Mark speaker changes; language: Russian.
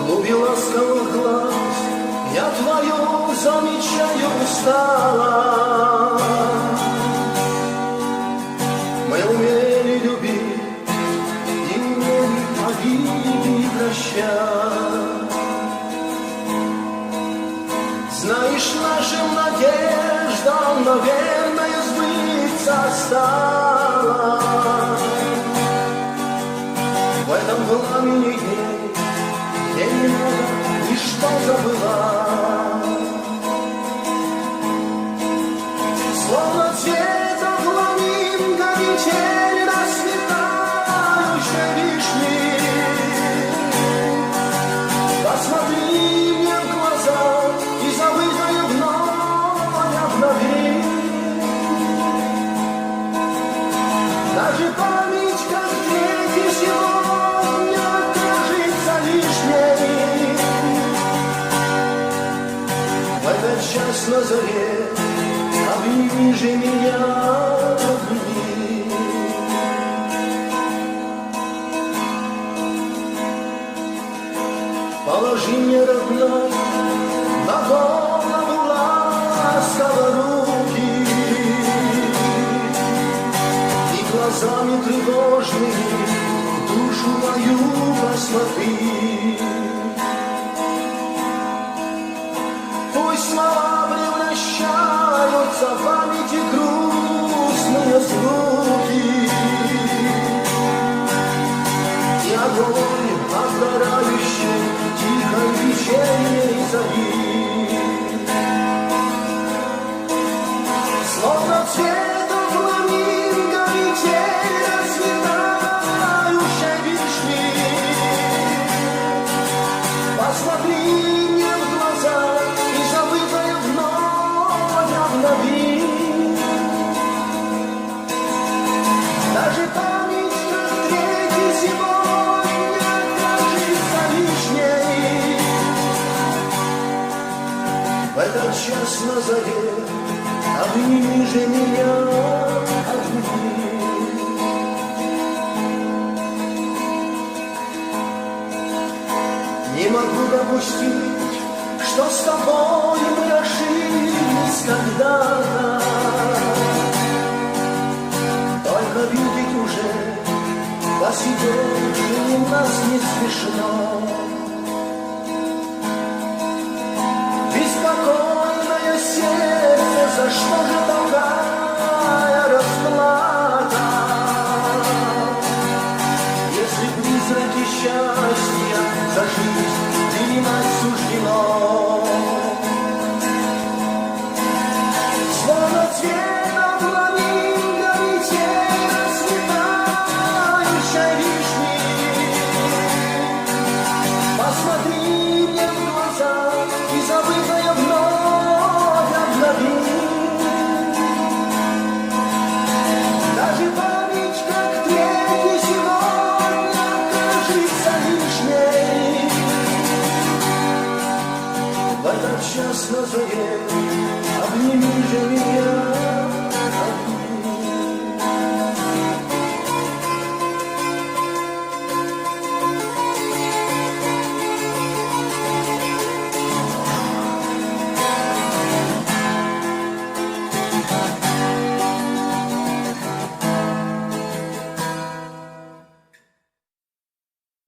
Speaker 1: глуби ласковых глаз я твою замечаю устала. Мы умели любить и умели обиды прощать. Знаешь, нашим надеждам, наверное, сбыться стало. В этом пламени дней, где не надо ничто забывать. Словно цветом фламинго метель расцветающей вишни. Посмотри мне в глаза и забытое вновь обнови. Даже память, как третий сегодня, кажется лишней. В этот час на заре обними же меня, обними. Положи мне, родная, на голову ласково руки и глазами тревожными душу мою посмотри. Пусть слова превращаются в памяти грустные звуки, и огонь, обгорающий тихой вечерней зари. Словно цветом фламинго метель расцветающей вишни. Посмотри мне в глаза и забытое вновь обнови. Даже память, как третий сегодня, кажется лишней. В этот час на заре обними же меня, обними. Не могу допустить, что с тобой мы ошиблись когда-то. Только видеть уже посидевшим нас не смешно. Беспокойное сердце, за что же такая расплата? Если призраки счастья за жизнь принимать суждено. Словно цветом фламинго метель расцветающей вишни. Посмотри мне в глаза и забытое вновь обнови. Даже память, как третий сегодня, кажется лишней. В этот час на заре обними же меня.